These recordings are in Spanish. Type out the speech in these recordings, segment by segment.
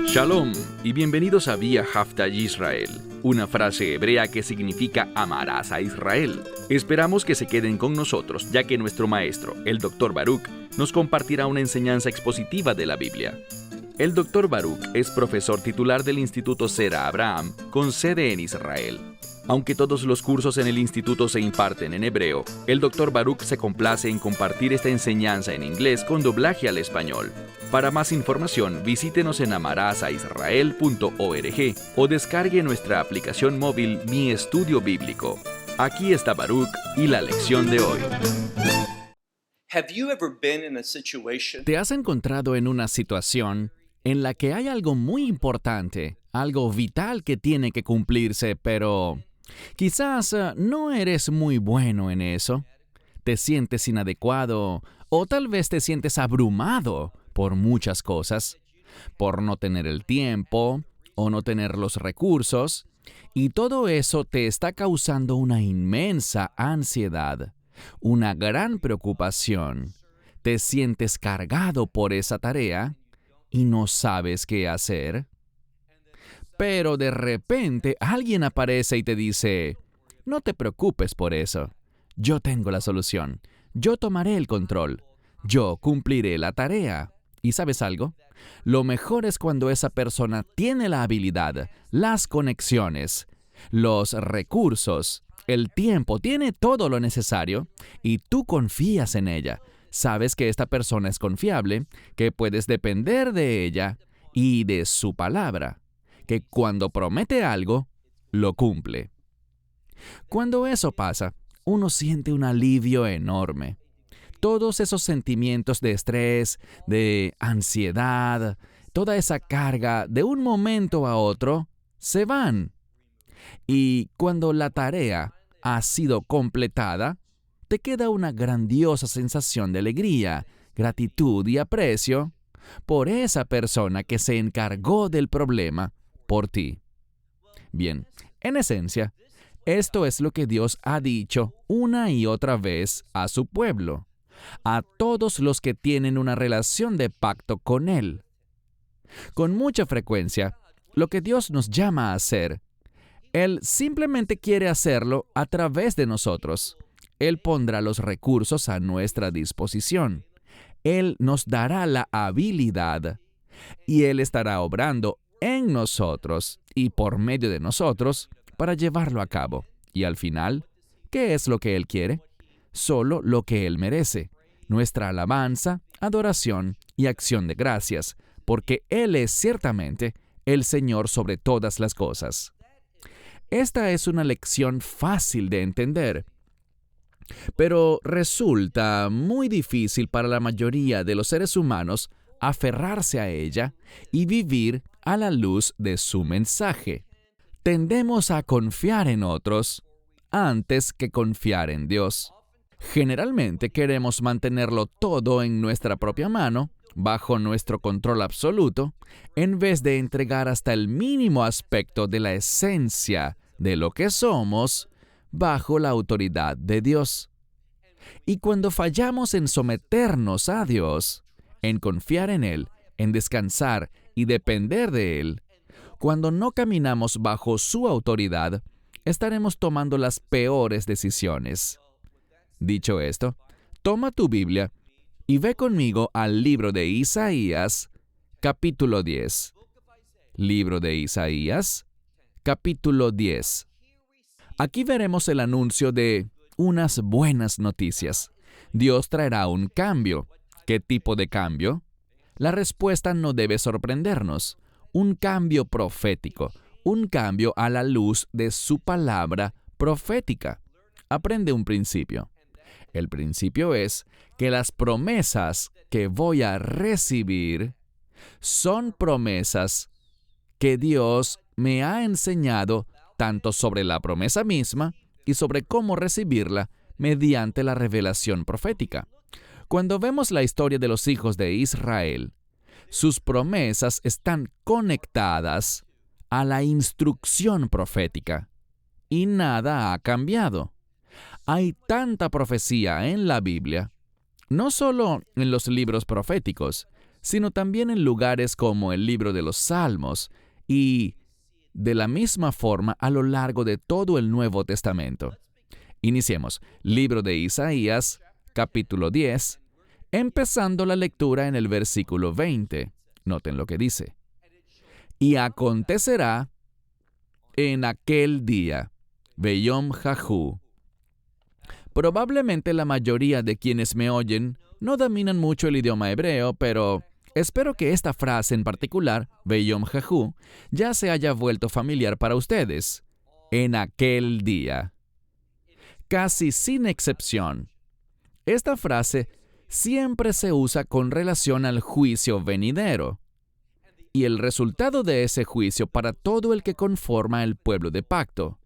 Shalom y bienvenidos a Vía Haftaj Israel, una frase hebrea que significa amarás a Israel. Esperamos que se queden con nosotros, ya que nuestro maestro, el Dr. Baruch, nos compartirá una enseñanza expositiva de la Biblia. El Dr. Baruch es profesor titular del Instituto Zera Abraham, con sede en Israel. Aunque todos los cursos en el instituto se imparten en hebreo, el Dr. Baruch se complace en compartir esta enseñanza en inglés con doblaje al español. Para más información, visítenos en amarasaisrael.org o descargue nuestra aplicación móvil Mi Estudio Bíblico. Aquí está Baruch y la lección de hoy. ¿Te has encontrado en una situación en la que hay algo muy importante, algo vital que tiene que cumplirse, pero quizás no eres muy bueno en eso? ¿Te sientes inadecuado o tal vez te sientes abrumado por muchas cosas, por no tener el tiempo o no tener los recursos, y todo eso te está causando una inmensa ansiedad, una gran preocupación? ¿Te sientes cargado por esa tarea y no sabes qué hacer? Pero de repente alguien aparece y te dice: no te preocupes por eso, yo tengo la solución, yo tomaré el control, yo cumpliré la tarea. ¿Y sabes algo? Lo mejor es cuando esa persona tiene la habilidad, las conexiones, los recursos, el tiempo, tiene todo lo necesario y tú confías en ella. Sabes que esta persona es confiable, que puedes depender de ella y de su palabra, que cuando promete algo, lo cumple. Cuando eso pasa, uno siente un alivio enorme. Todos esos sentimientos de estrés, de ansiedad, toda esa carga, de un momento a otro, se van. Y cuando la tarea ha sido completada, te queda una grandiosa sensación de alegría, gratitud y aprecio por esa persona que se encargó del problema por ti. Bien, en esencia, esto es lo que Dios ha dicho una y otra vez a su pueblo, a todos los que tienen una relación de pacto con Él. Con mucha frecuencia, lo que Dios nos llama a hacer, Él simplemente quiere hacerlo a través de nosotros. Él pondrá los recursos a nuestra disposición. Él nos dará la habilidad y Él estará obrando en nosotros y por medio de nosotros para llevarlo a cabo. Y al final, ¿qué es lo que Él quiere? Solo lo que Él merece: nuestra alabanza, adoración y acción de gracias, porque Él es ciertamente el Señor sobre todas las cosas. Esta es una lección fácil de entender, pero resulta muy difícil para la mayoría de los seres humanos aferrarse a ella y vivir a la luz de su mensaje. Tendemos a confiar en otros antes que confiar en Dios. Generalmente queremos mantenerlo todo en nuestra propia mano, bajo nuestro control absoluto, en vez de entregar hasta el mínimo aspecto de la esencia de lo que somos bajo la autoridad de Dios. Y cuando fallamos en someternos a Dios, en confiar en Él, en descansar y depender de Él, cuando no caminamos bajo su autoridad, estaremos tomando las peores decisiones. Dicho esto, toma tu Biblia y ve conmigo al libro de Isaías, capítulo 10. Libro de Isaías, capítulo 10. Aquí veremos el anuncio de unas buenas noticias. Dios traerá un cambio. ¿Qué tipo de cambio? La respuesta no debe sorprendernos. Un cambio profético, un cambio a la luz de su palabra profética. Aprende un principio. El principio es que las promesas que voy a recibir son promesas que Dios me ha enseñado tanto sobre la promesa misma y sobre cómo recibirla mediante la revelación profética. Cuando vemos la historia de los hijos de Israel, sus promesas están conectadas a la instrucción profética y nada ha cambiado. Hay tanta profecía en la Biblia, no solo en los libros proféticos, sino también en lugares como el libro de los Salmos y de la misma forma a lo largo de todo el Nuevo Testamento. Iniciemos. Libro de Isaías, capítulo 10, empezando la lectura en el versículo 20. Noten lo que dice. Y acontecerá en aquel día, Beyom Jajú. Probablemente la mayoría de quienes me oyen no dominan mucho el idioma hebreo, pero espero que esta frase en particular, Beyom Jajú, ya se haya vuelto familiar para ustedes. En aquel día. Casi sin excepción. Esta frase siempre se usa con relación al juicio venidero y el resultado de ese juicio para todo el que conforma el pueblo de pacto,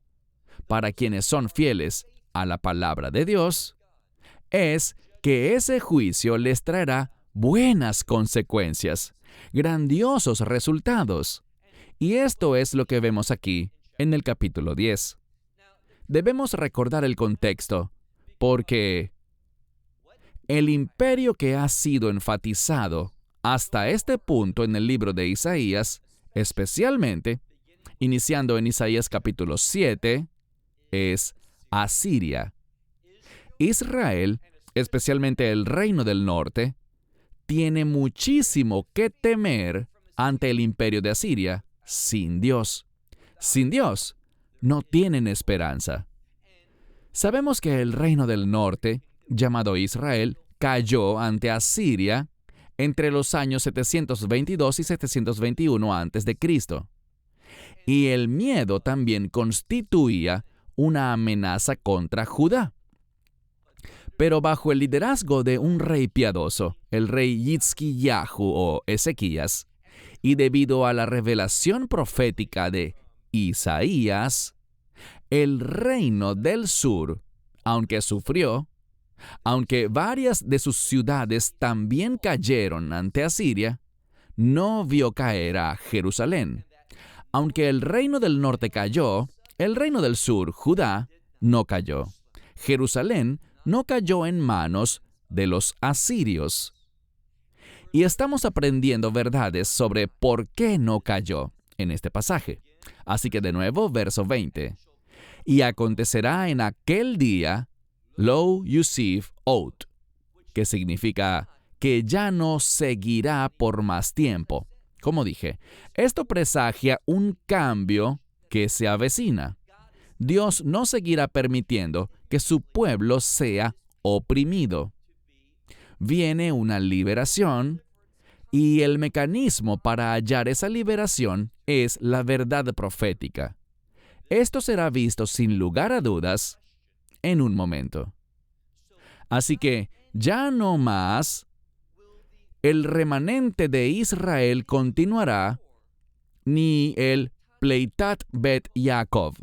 para quienes son fieles a la palabra de Dios, es que ese juicio les traerá buenas consecuencias, grandiosos resultados. Y esto es lo que vemos aquí en el capítulo 10. Debemos recordar el contexto, porque el imperio que ha sido enfatizado hasta este punto en el libro de Isaías, especialmente, iniciando en Isaías capítulo 7, es Asiria. Israel, especialmente el reino del norte, tiene muchísimo que temer ante el imperio de Asiria sin Dios. Sin Dios, no tienen esperanza. Sabemos que el reino del norte, llamado Israel, cayó ante Asiria entre los años 722 y 721 a.C. Y el miedo también constituía una amenaza contra Judá. Pero bajo el liderazgo de un rey piadoso, el rey Hizquiyáhu o Ezequías, y debido a la revelación profética de Isaías, el reino del sur, aunque sufrió, aunque varias de sus ciudades también cayeron ante Asiria, no vio caer a Jerusalén. Aunque el reino del norte cayó, el reino del sur, Judá, no cayó. Jerusalén no cayó en manos de los asirios. Y estamos aprendiendo verdades sobre por qué no cayó en este pasaje. Así que de nuevo, verso 20. Y acontecerá en aquel día, Lo Yusif Ot, que significa que ya no seguirá por más tiempo. Como dije, esto presagia un cambio que se avecina. Dios no seguirá permitiendo que su pueblo sea oprimido. Viene una liberación y el mecanismo para hallar esa liberación es la verdad profética. Esto será visto sin lugar a dudas en un momento. Así que ya no más el remanente de Israel continuará, ni el Pleitat Bet Yaakov.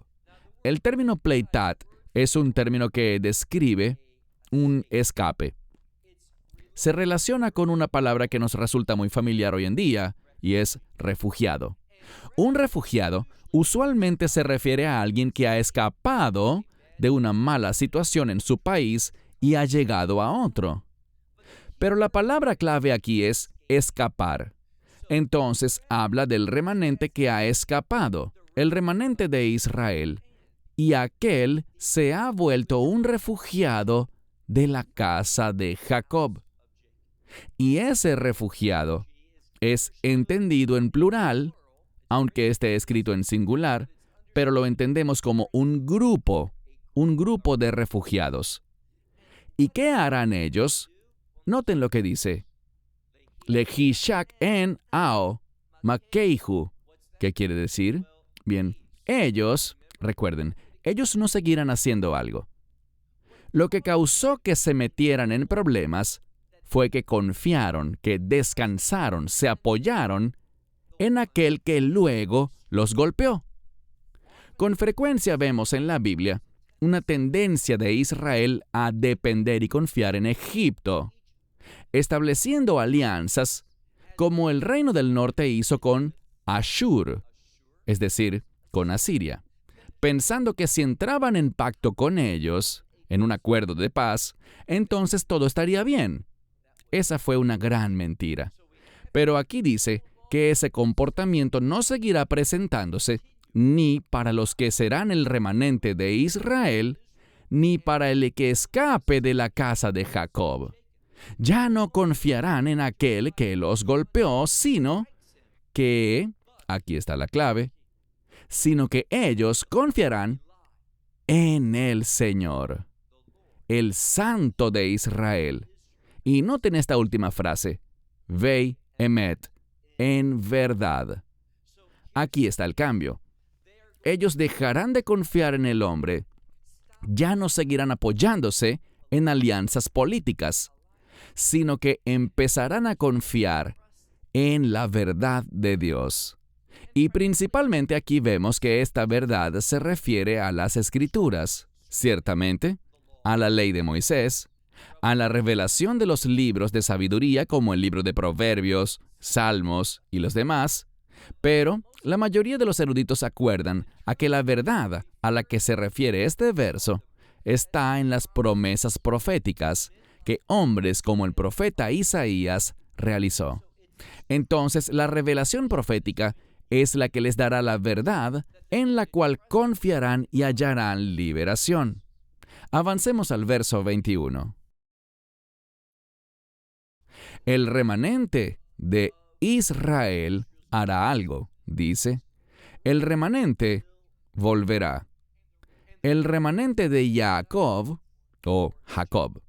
El término Pleitat es un término que describe un escape. Se relaciona con una palabra que nos resulta muy familiar hoy en día, y es refugiado. Un refugiado usualmente se refiere a alguien que ha escapado de una mala situación en su país y ha llegado a otro. Pero la palabra clave aquí es escapar. Entonces habla del remanente que ha escapado, el remanente de Israel, y aquel se ha vuelto un refugiado de la casa de Jacob. Y ese refugiado es entendido en plural, aunque esté escrito en singular, pero lo entendemos como un grupo de refugiados. ¿Y qué harán ellos? Noten lo que dice. Lehishak en ao makeihu. ¿Qué quiere decir? Bien, ellos, recuerden, ellos no seguirán haciendo algo. Lo que causó que se metieran en problemas fue que confiaron, que descansaron, se apoyaron en aquel que luego los golpeó. Con frecuencia vemos en la Biblia una tendencia de Israel a depender y confiar en Egipto, estableciendo alianzas como el reino del norte hizo con Ashur, es decir, con Asiria, pensando que si entraban en pacto con ellos, en un acuerdo de paz, entonces todo estaría bien. esa fue una gran mentira. Pero aquí dice que ese comportamiento no seguirá presentándose ni para los que serán el remanente de Israel, ni para el que escape de la casa de Jacob. Ya no confiarán en aquel que los golpeó, sino que, aquí está la clave, sino que ellos confiarán en el Señor, el Santo de Israel. Y noten esta última frase, Vei emet, en verdad. Aquí está el cambio. Ellos dejarán de confiar en el hombre, ya no seguirán apoyándose en alianzas políticas, sino que empezarán a confiar en la verdad de Dios. Y principalmente aquí vemos que esta verdad se refiere a las Escrituras, ciertamente, a la ley de Moisés, a la revelación de los libros de sabiduría como el libro de Proverbios, Salmos y los demás, pero la mayoría de los eruditos acuerdan a que la verdad a la que se refiere este verso está en las promesas proféticas que hombres como el profeta Isaías realizó. Entonces, la revelación profética es la que les dará la verdad en la cual confiarán y hallarán liberación. Avancemos al verso 21. El remanente de Israel hará algo, dice. El remanente volverá. El remanente de Jacob, o Jacob.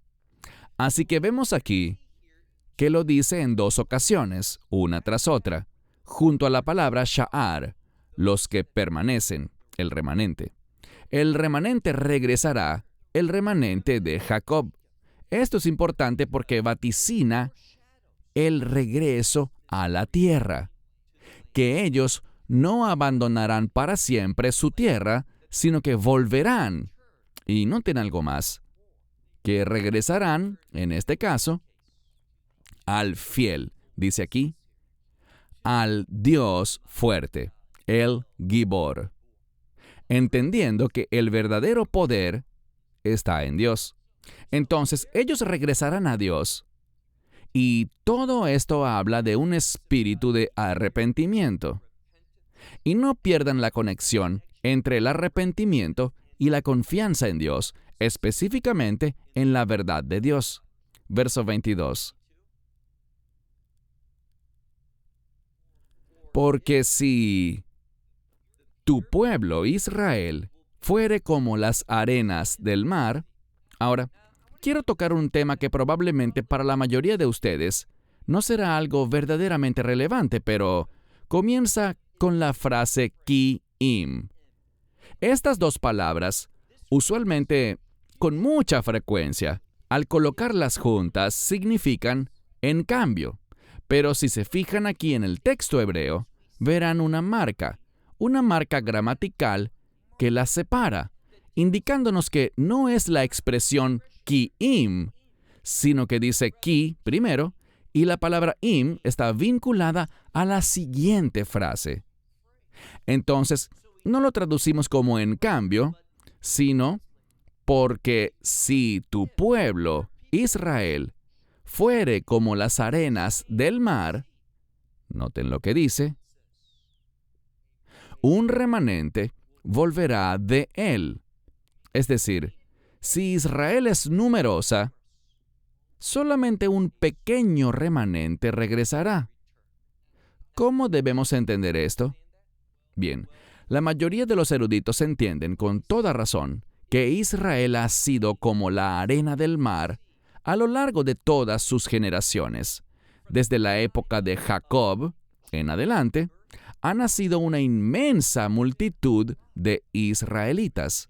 Así que vemos aquí que lo dice en dos ocasiones, una tras otra, junto a la palabra sha'ar, los que permanecen, el remanente. El remanente regresará, el remanente de Jacob. Esto es importante porque vaticina el regreso a la tierra, que ellos no abandonarán para siempre su tierra, sino que volverán. Y noten algo más, que regresarán, en este caso, al fiel, dice aquí, al Dios fuerte, el Gibor, entendiendo que el verdadero poder está en Dios. Entonces, ellos regresarán a Dios. Y todo esto habla de un espíritu de arrepentimiento. Y no pierdan la conexión entre el arrepentimiento y la confianza en Dios, específicamente en la verdad de Dios. Verso 22. Porque si tu pueblo Israel fuere como las arenas del mar. Ahora, quiero tocar un tema que probablemente para la mayoría de ustedes no será algo verdaderamente relevante, pero comienza con la frase ki-im. Estas dos palabras, usualmente, con mucha frecuencia, al colocarlas juntas, significan en cambio. Pero si se fijan aquí en el texto hebreo, verán una marca gramatical que las separa, indicándonos que no es la expresión ki-im, sino que dice ki primero, y la palabra im está vinculada a la siguiente frase. Entonces, no lo traducimos como en cambio, sino porque si tu pueblo, Israel, fuere como las arenas del mar, noten lo que dice, un remanente volverá de él. Es decir, si Israel es numerosa, solamente un pequeño remanente regresará. ¿Cómo debemos entender esto? Bien, la mayoría de los eruditos entienden con toda razón que Israel ha sido como la arena del mar a lo largo de todas sus generaciones. Desde la época de Jacob en adelante, ha nacido una inmensa multitud de israelitas.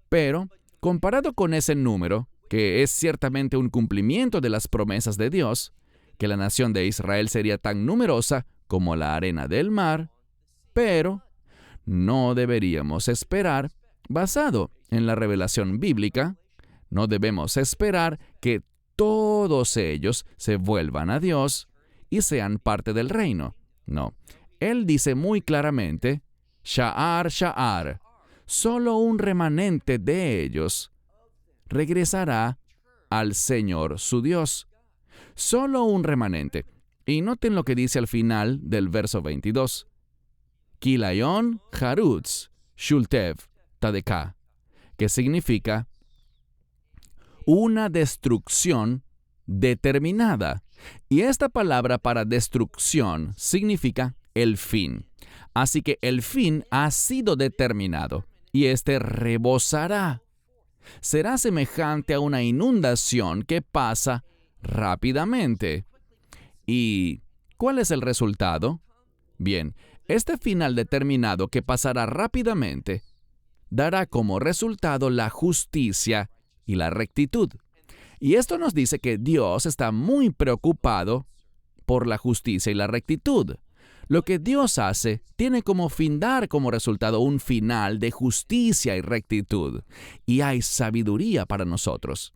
Pero, comparado con ese número, que es ciertamente un cumplimiento de las promesas de Dios, que la nación de Israel sería tan numerosa como la arena del mar, pero no deberíamos esperar, basado en la revelación bíblica, no debemos esperar que todos ellos se vuelvan a Dios y sean parte del reino. No. Él dice muy claramente, sha'ar, sha'ar, solo un remanente de ellos regresará al Señor su Dios. Solo un remanente. Y noten lo que dice al final del verso 22. Kilayon Harutz Shultev Tadeka, que significa una destrucción determinada. Y esta palabra para destrucción significa el fin. Así que el fin ha sido determinado y este rebosará. Será semejante a una inundación que pasa rápidamente. ¿Y cuál es el resultado? Bien, este final determinado que pasará rápidamente dará como resultado la justicia y la rectitud. Y esto nos dice que Dios está muy preocupado por la justicia y la rectitud. Lo que Dios hace tiene como fin dar como resultado un final de justicia y rectitud. Y hay sabiduría para nosotros.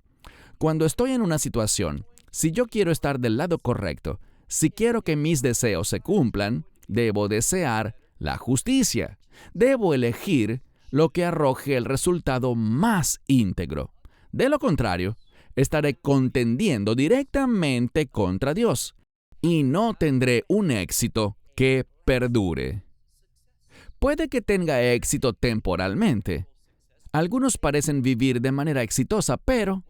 Cuando estoy en una situación, si yo quiero estar del lado correcto, si quiero que mis deseos se cumplan, debo desear la justicia. Debo elegir lo que arroje el resultado más íntegro. De lo contrario, estaré contendiendo directamente contra Dios y no tendré un éxito que perdure. Puede que tenga éxito temporalmente. Algunos parecen vivir de manera exitosa, pero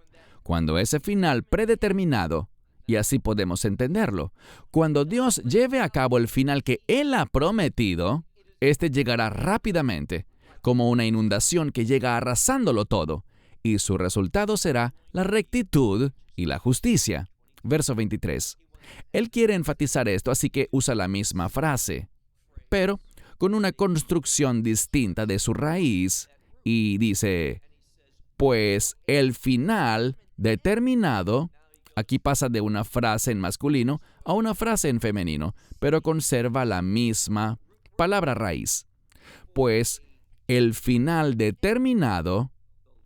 cuando ese final predeterminado, y así podemos entenderlo, cuando Dios lleve a cabo el final que Él ha prometido, este llegará rápidamente, como una inundación que llega arrasándolo todo, y su resultado será la rectitud y la justicia. Verso 23. Él quiere enfatizar esto, así que usa la misma frase, pero con una construcción distinta de su raíz, y dice, pues el final determinado, aquí pasa de una frase en masculino a una frase en femenino, pero conserva la misma palabra raíz. Pues el final determinado,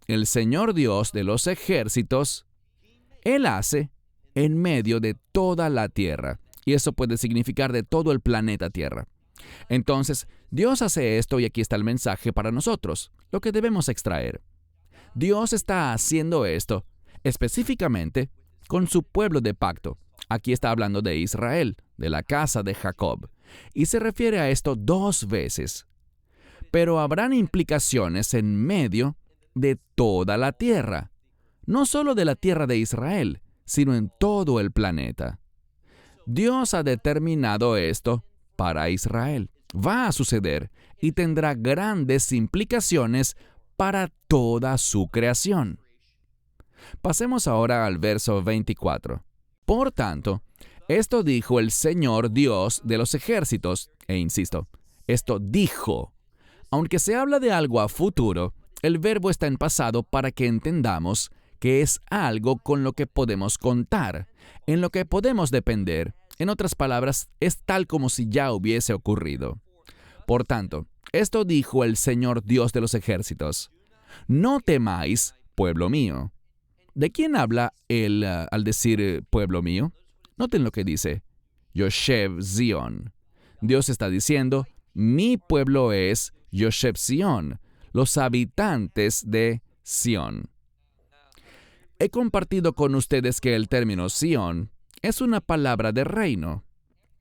el Señor Dios de los ejércitos, Él hace en medio de toda la tierra. Y eso puede significar de todo el planeta Tierra. Entonces, Dios hace esto y aquí está el mensaje para nosotros, lo que debemos extraer. Dios está haciendo esto específicamente con su pueblo de pacto. Aquí está hablando de Israel, de la casa de Jacob. Y se refiere a esto 2 veces. Pero habrán implicaciones en medio de toda la tierra. No solo de la tierra de Israel, sino en todo el planeta. Dios ha determinado esto para Israel. Va a suceder y tendrá grandes implicaciones para toda su creación. Pasemos ahora al verso 24. Por tanto, esto dijo el Señor Dios de los ejércitos, e insisto, esto dijo. Aunque se habla de algo a futuro, el verbo está en pasado para que entendamos que es algo con lo que podemos contar, en lo que podemos depender. En otras palabras, es tal como si ya hubiese ocurrido. Por tanto, esto dijo el Señor Dios de los ejércitos. No temáis, pueblo mío. ¿De quién habla él al decir pueblo mío? Noten lo que dice. Yoshev Zion. Dios está diciendo, mi pueblo es Yoshev Zion, los habitantes de Sión. He compartido con ustedes que el término Sión es una palabra de reino.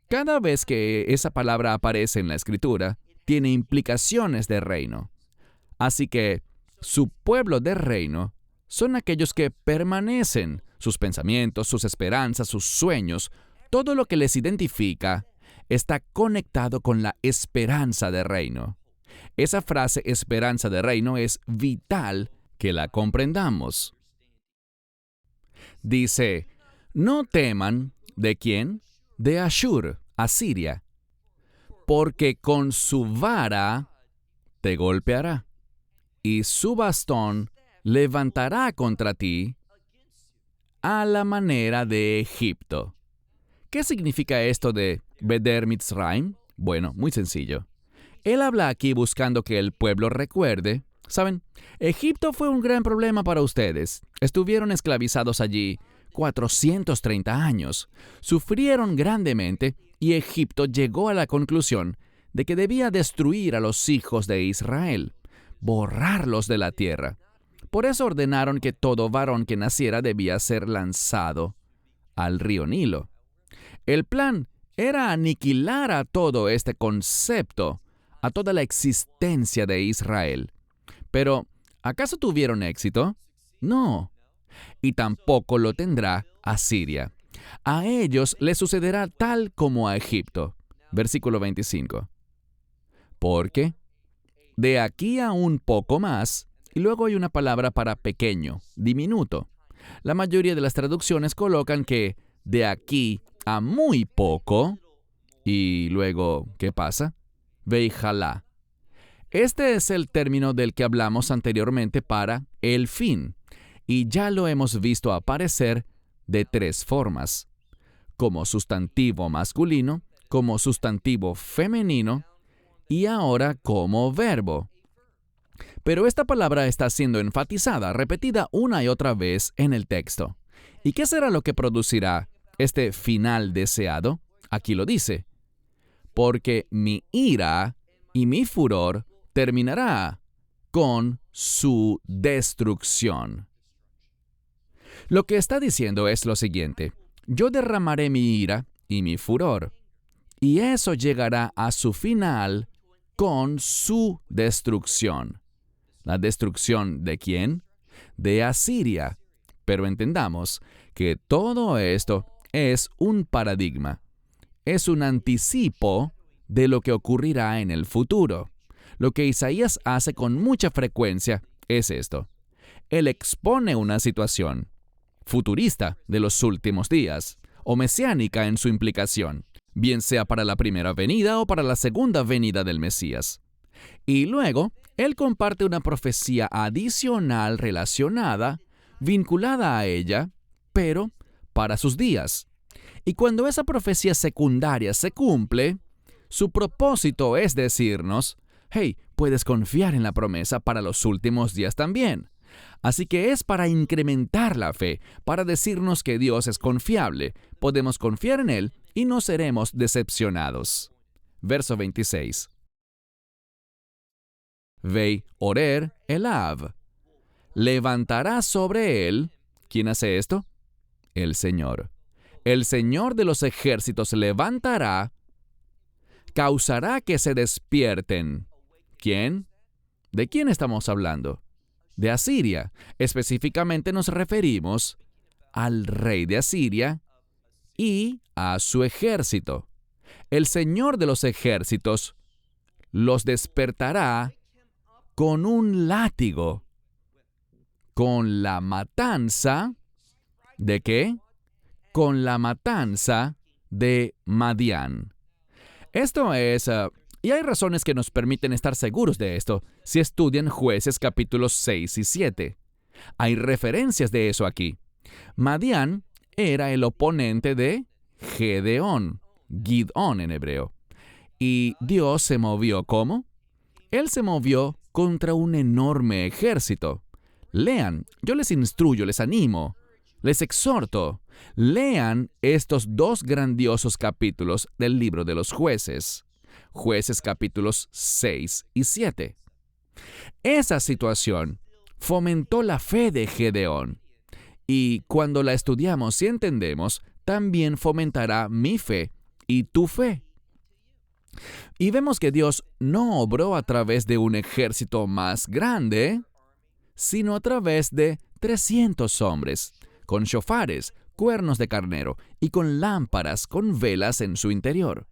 Cada vez que esa palabra aparece en la Escritura, tiene implicaciones de reino. Así que su pueblo de reino son aquellos que permanecen, sus pensamientos, sus esperanzas, sus sueños, todo lo que les identifica está conectado con la esperanza de reino. Esa frase esperanza de reino es vital que la comprendamos. Dice, no teman, ¿de quién? De Ashur, Asiria, porque con su vara te golpeará, y su bastón levantará contra ti a la manera de Egipto. ¿Qué significa esto de Beder Mitzrayim? Bueno, muy sencillo. Él habla aquí buscando que el pueblo recuerde. ¿Saben? Egipto fue un gran problema para ustedes. Estuvieron esclavizados allí 430 años. Sufrieron grandemente y Egipto llegó a la conclusión de que debía destruir a los hijos de Israel, borrarlos de la tierra. Por eso ordenaron que todo varón que naciera debía ser lanzado al río Nilo. El plan era aniquilar a todo este concepto, a toda la existencia de Israel. Pero, ¿acaso tuvieron éxito? No. Y tampoco lo tendrá Asiria. A ellos les sucederá tal como a Egipto. Versículo 25. Porque de aquí a un poco más, y luego hay una palabra para pequeño, diminuto. La mayoría de las traducciones colocan que de aquí a muy poco, y luego, ¿qué pasa? Veijalá. Este es el término del que hablamos anteriormente para el fin, y ya lo hemos visto aparecer de tres formas: como sustantivo masculino, como sustantivo femenino y ahora como verbo. Pero esta palabra está siendo enfatizada, repetida una y otra vez en el texto. ¿Y qué será lo que producirá este final deseado? Aquí lo dice: porque mi ira y mi furor terminará con su destrucción. Lo que está diciendo es lo siguiente: yo derramaré mi ira y mi furor, y eso llegará a su final con su destrucción. ¿La destrucción de quién? De Asiria. Pero entendamos que todo esto es un paradigma. Es un anticipo de lo que ocurrirá en el futuro. Lo que Isaías hace con mucha frecuencia es esto. Él expone una situación futurista de los últimos días, o mesiánica en su implicación, bien sea para la primera venida o para la segunda venida del Mesías. Y luego, él comparte una profecía adicional relacionada, vinculada a ella, pero para sus días. Y cuando esa profecía secundaria se cumple, su propósito es decirnos: hey, puedes confiar en la promesa para los últimos días también. Así que es para incrementar la fe, para decirnos que Dios es confiable, podemos confiar en Él y no seremos decepcionados. Verso 26. Vei orer elav. Levantará sobre él. ¿Quién hace esto? El Señor. El Señor de los ejércitos levantará, causará que se despierten. ¿Quién? ¿De quién estamos hablando? De Asiria. Específicamente nos referimos al rey de Asiria y a su ejército. El Señor de los ejércitos los despertará con un látigo, con la matanza. ¿De qué? Con la matanza de Madián. Esto es, y hay razones que nos permiten estar seguros de esto, si estudian Jueces capítulos 6 y 7. Hay referencias de eso aquí. Madián era el oponente de Gedeón, Gidón en hebreo. Y Dios se movió ¿cómo? Él se movió contra un enorme ejército. Lean, yo les instruyo, les animo, les exhorto. Lean estos dos grandiosos capítulos del libro de los Jueces. Jueces capítulos 6 y 7. Esa situación fomentó la fe de Gedeón. Y cuando la estudiamos y entendemos, también fomentará mi fe y tu fe. Y vemos que Dios no obró a través de un ejército más grande, sino a través de 300 hombres, con shofares, cuernos de carnero y con lámparas con velas en su interior,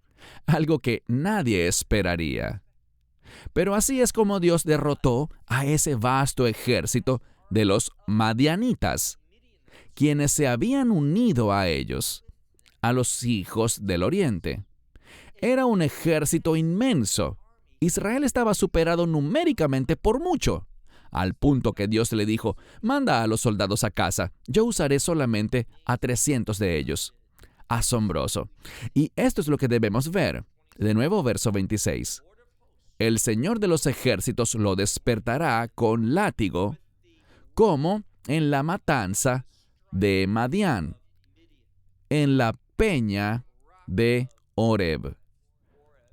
algo que nadie esperaría. Pero así es como Dios derrotó a ese vasto ejército de los madianitas, quienes se habían unido a ellos, a los hijos del oriente. Era un ejército inmenso. Israel estaba superado numéricamente por mucho, al punto que Dios le dijo: manda a los soldados a casa, yo usaré solamente a 300 de ellos. Asombroso. Y esto es lo que debemos ver. De nuevo, verso 26. El Señor de los ejércitos lo despertará con látigo, como en la matanza de Madián, en la peña de Horeb.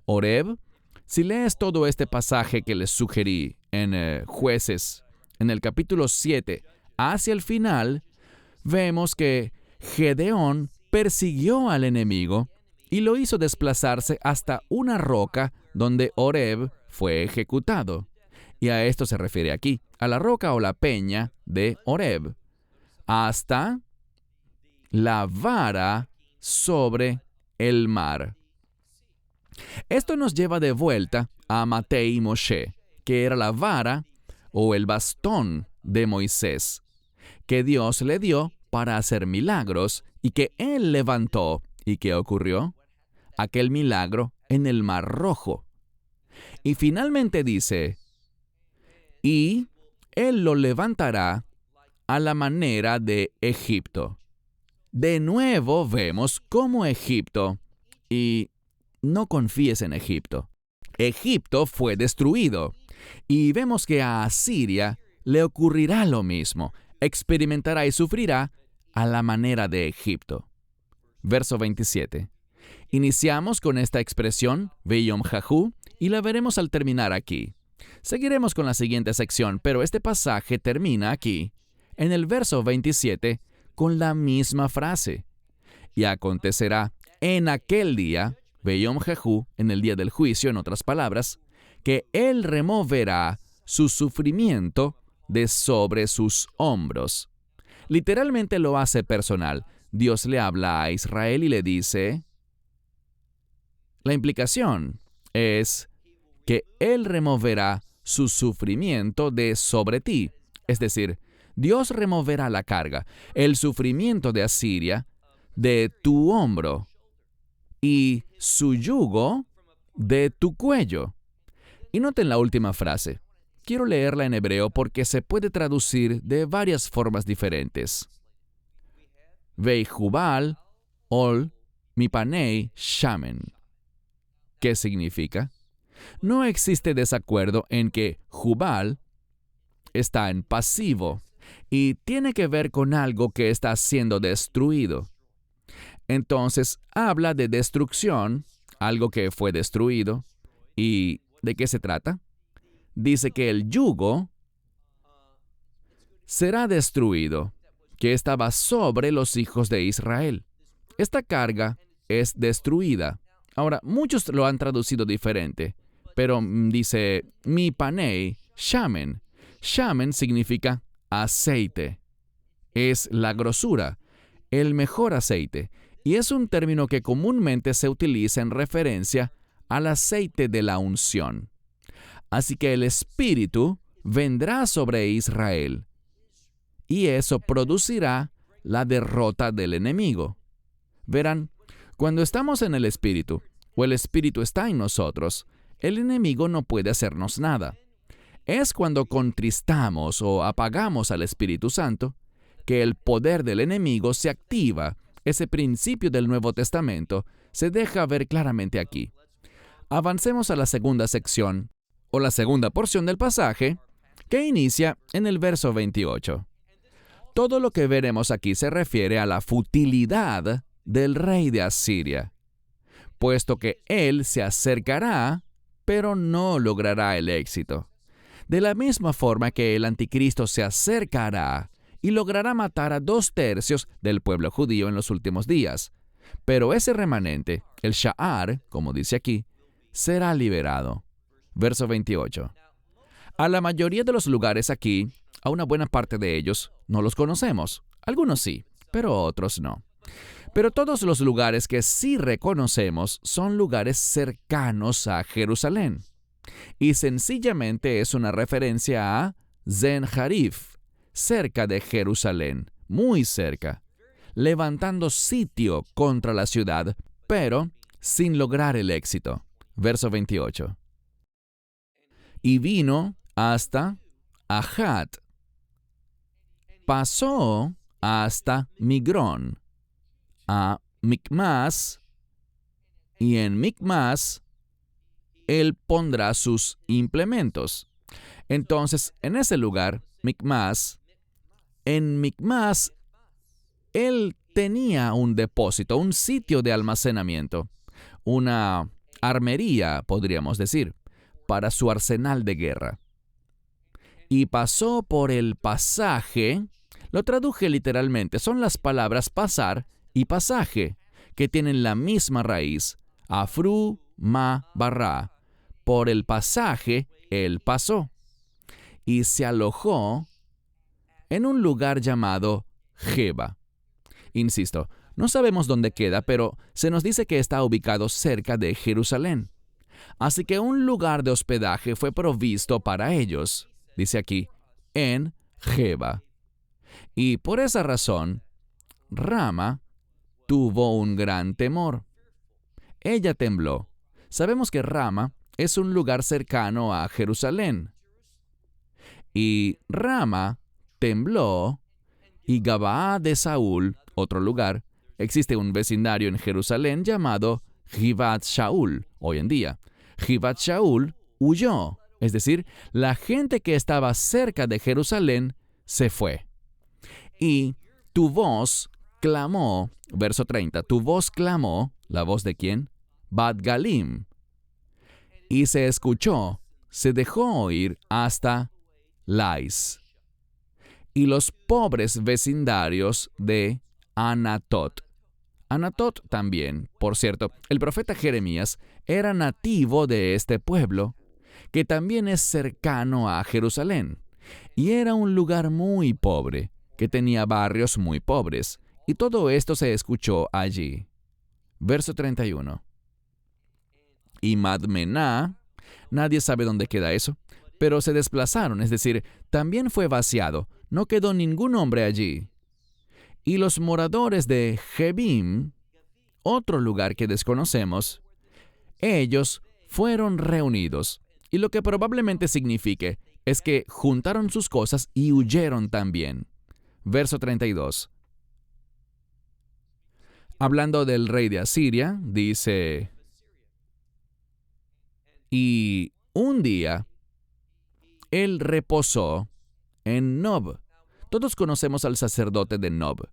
Horeb, si lees todo este pasaje que les sugerí en Jueces, en el capítulo 7, hacia el final, vemos que Gedeón persiguió al enemigo y lo hizo desplazarse hasta una roca donde Oreb fue ejecutado. Y a esto se refiere aquí, a la roca o la peña de Oreb, hasta la vara sobre el mar. Esto nos lleva de vuelta a Matei Moshe, que era la vara o el bastón de Moisés, que Dios le dio para hacer milagros y que él levantó. ¿Y qué ocurrió? Aquel milagro en el Mar Rojo. Y finalmente dice, y él lo levantará a la manera de Egipto. De nuevo vemos cómo Egipto, y no confíes en Egipto. Egipto fue destruido, y vemos que a Asiria le ocurrirá lo mismo. Experimentará y sufrirá a la manera de Egipto. Verso 27. Iniciamos con esta expresión, Beyom Jahu, y la veremos al terminar aquí. Seguiremos con la siguiente sección, pero este pasaje termina aquí, en el verso 27, con la misma frase. Y acontecerá en aquel día, Beyom Jahu, en el día del juicio, en otras palabras, que él removerá su sufrimiento de sobre sus hombros. Literalmente lo hace personal. Dios le habla a Israel y le dice, la implicación es que él removerá su sufrimiento de sobre ti. Es decir, Dios removerá la carga, el sufrimiento de Asiria, de tu hombro y su yugo de tu cuello. Y noten la última frase. Quiero leerla en hebreo porque se puede traducir de varias formas diferentes. Veijubal, ol, mipanei, shamen. ¿Qué significa? No existe desacuerdo en que Jubal está en pasivo y tiene que ver con algo que está siendo destruido. Entonces, habla de destrucción, algo que fue destruido. ¿Y de qué se trata? Dice que el yugo será destruido, que estaba sobre los hijos de Israel. Esta carga es destruida. Ahora, muchos lo han traducido diferente, pero dice mi panei, shamen. Shamen significa aceite. Es la grosura, el mejor aceite, y es un término que comúnmente se utiliza en referencia al aceite de la unción. Así que el Espíritu vendrá sobre Israel, y eso producirá la derrota del enemigo. Verán, cuando estamos en el Espíritu, o el Espíritu está en nosotros, el enemigo no puede hacernos nada. Es cuando contristamos o apagamos al Espíritu Santo que el poder del enemigo se activa. Ese principio del Nuevo Testamento se deja ver claramente aquí. Avancemos a la segunda sección, o la segunda porción del pasaje, que inicia en el verso 28. Todo lo que veremos aquí se refiere a la futilidad del rey de Asiria, puesto que él se acercará, pero no logrará el éxito. De la misma forma que el anticristo se acercará y logrará matar a 2/3 del pueblo judío en los últimos días. Pero ese remanente, el Sha'ar, como dice aquí, será liberado. Verso 28. A la mayoría de los lugares aquí, a una buena parte de ellos, no los conocemos. Algunos sí, pero otros no. Pero todos los lugares que sí reconocemos son lugares cercanos a Jerusalén. Y sencillamente es una referencia a Zen-Harif, cerca de Jerusalén, muy cerca, levantando sitio contra la ciudad, pero sin lograr el éxito. Verso 28. Y vino hasta Ahat. Pasó hasta Migrón, a Micmas, y en Micmas él pondrá sus implementos. Entonces, en ese lugar, en Micmas, él tenía un depósito, un sitio de almacenamiento, una armería, podríamos decir, para su arsenal de guerra. Y pasó por el pasaje, lo traduje literalmente, son las palabras pasar y pasaje, que tienen la misma raíz, afru, ma, barra. Por el pasaje, él pasó y se alojó en un lugar llamado Geba. Insisto, no sabemos dónde queda, pero se nos dice que está ubicado cerca de Jerusalén. Así que un lugar de hospedaje fue provisto para ellos, dice aquí, en Geba. Y por esa razón, Rama tuvo un gran temor. Ella tembló. Sabemos que Rama es un lugar cercano a Jerusalén. Y Rama tembló, y Gabaa de Saúl, otro lugar, existe un vecindario en Jerusalén llamado Givat Shaul, hoy en día. Givat Shaul huyó, es decir, la gente que estaba cerca de Jerusalén se fue. Y tu voz clamó, verso 30, tu voz clamó, ¿la voz de quién? Bat Galim. Y se escuchó, se dejó oír hasta Lais. Y los pobres vecindarios de Anatot. Anatot también, por cierto, el profeta Jeremías era nativo de este pueblo, que también es cercano a Jerusalén, y era un lugar muy pobre, que tenía barrios muy pobres, y todo esto se escuchó allí. Verso 31. Y Madmená, nadie sabe dónde queda eso, pero se desplazaron, es decir, también fue vaciado, no quedó ningún hombre allí. Y los moradores de Jebim, otro lugar que desconocemos, ellos fueron reunidos, y lo que probablemente signifique es que juntaron sus cosas y huyeron también. Verso 32. Hablando del rey de Asiria, dice, y un día él reposó en Nob. Todos conocemos al sacerdote de Nob.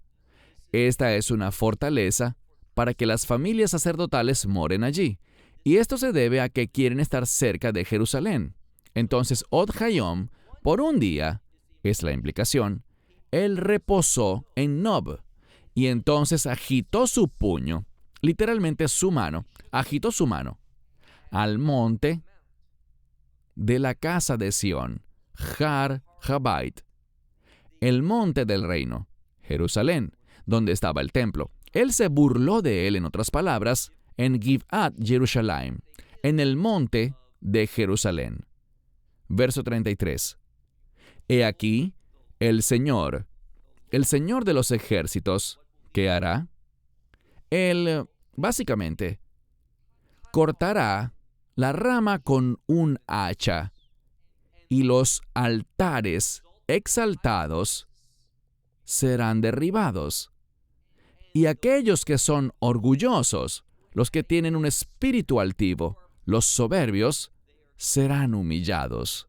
Esta es una fortaleza para que las familias sacerdotales moren allí. Y esto se debe a que quieren estar cerca de Jerusalén. Entonces, Od-Hayom, por un día, es la implicación, él reposó en Nob. Y entonces agitó su puño, literalmente su mano, agitó su mano, al monte de la casa de Sión, Har Jabait, el monte del reino, Jerusalén, donde estaba el templo. Él se burló de él, en otras palabras, en Givat Jerusalem, en el monte de Jerusalén. Verso 33. He aquí, el Señor de los ejércitos, ¿qué hará? Él, básicamente, cortará la rama con un hacha, y los altares exaltados serán derribados. Y aquellos que son orgullosos, los que tienen un espíritu altivo, los soberbios, serán humillados.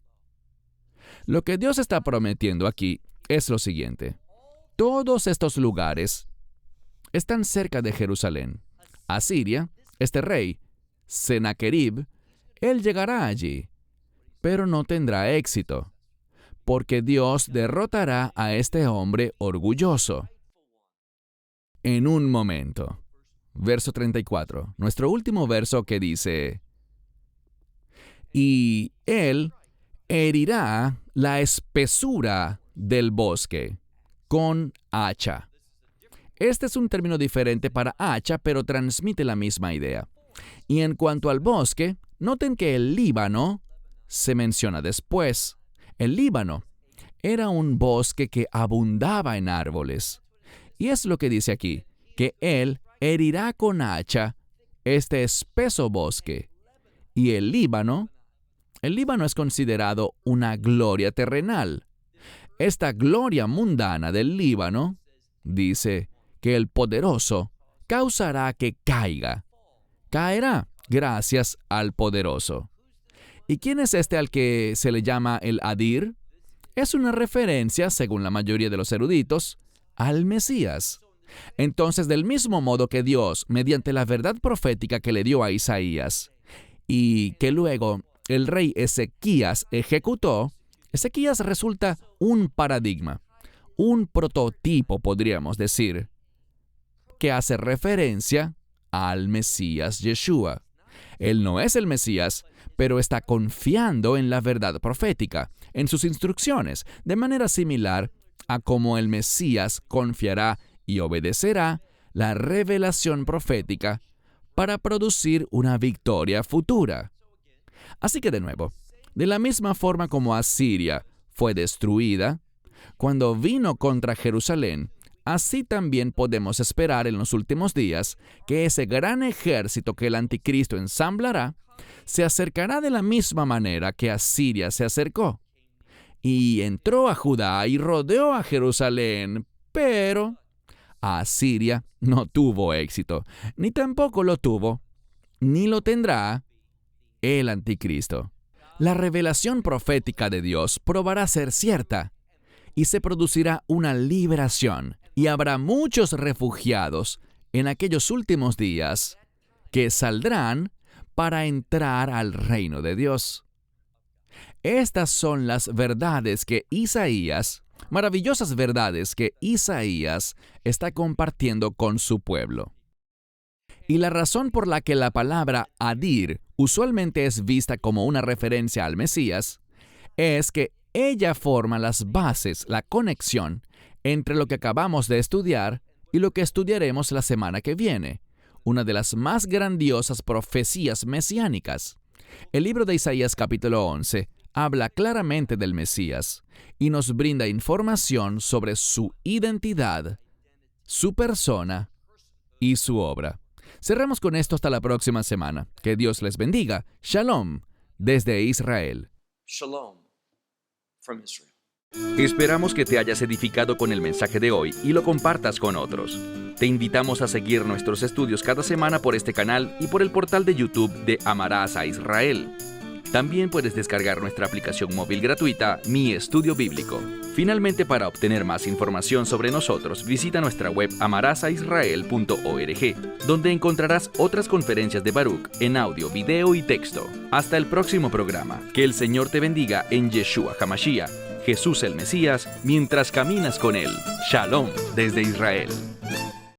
Lo que Dios está prometiendo aquí es lo siguiente. Todos estos lugares están cerca de Jerusalén. Asiria, este rey, Sennacherib, él llegará allí, pero no tendrá éxito, porque Dios derrotará a este hombre orgulloso. En un momento. Verso 34, nuestro último verso que dice, y él herirá la espesura del bosque con hacha. Este es un término diferente para hacha, pero transmite la misma idea. Y en cuanto al bosque, noten que el Líbano se menciona después. El Líbano era un bosque que abundaba en árboles. Y es lo que dice aquí, que él herirá con hacha este espeso bosque. Y el Líbano es considerado una gloria terrenal. Esta gloria mundana del Líbano dice que el poderoso causará que caiga. Caerá gracias al poderoso. ¿Y quién es este al que se le llama el Adir? Es una referencia, según la mayoría de los eruditos, al Mesías. Entonces, del mismo modo que Dios, mediante la verdad profética que le dio a Isaías, y que luego el rey Ezequías ejecutó, Ezequías resulta un paradigma, un prototipo, podríamos decir, que hace referencia al Mesías Yeshua. Él no es el Mesías, pero está confiando en la verdad profética, en sus instrucciones, de manera similar a como el Mesías confiará y obedecerá la revelación profética para producir una victoria futura. Así que de nuevo, de la misma forma como Asiria fue destruida, cuando vino contra Jerusalén, así también podemos esperar en los últimos días que ese gran ejército que el anticristo ensamblará se acercará de la misma manera que Asiria se acercó. Y entró a Judá y rodeó a Jerusalén, pero Asiria no tuvo éxito, ni tampoco lo tuvo, ni lo tendrá el anticristo. La revelación profética de Dios probará ser cierta, y se producirá una liberación, y habrá muchos refugiados en aquellos últimos días que saldrán para entrar al reino de Dios. Estas son las verdades que Isaías, maravillosas verdades que Isaías está compartiendo con su pueblo. Y la razón por la que la palabra Adir usualmente es vista como una referencia al Mesías es que ella forma las bases, la conexión entre lo que acabamos de estudiar y lo que estudiaremos la semana que viene, una de las más grandiosas profecías mesiánicas. El libro de Isaías capítulo 11 habla claramente del Mesías y nos brinda información sobre su identidad, su persona y su obra. Cerramos con esto hasta la próxima semana. Que Dios les bendiga. Shalom desde Israel. Shalom from Israel. Esperamos que te hayas edificado con el mensaje de hoy y lo compartas con otros. Te invitamos a seguir nuestros estudios cada semana por este canal y por el portal de YouTube de Amarás a Israel. También puedes descargar nuestra aplicación móvil gratuita, Mi Estudio Bíblico. Finalmente, para obtener más información sobre nosotros, visita nuestra web amarasaisrael.org, donde encontrarás otras conferencias de Baruch en audio, video y texto. Hasta el próximo programa. Que el Señor te bendiga en Yeshua HaMashiach, Jesús el Mesías, mientras caminas con Él. Shalom desde Israel.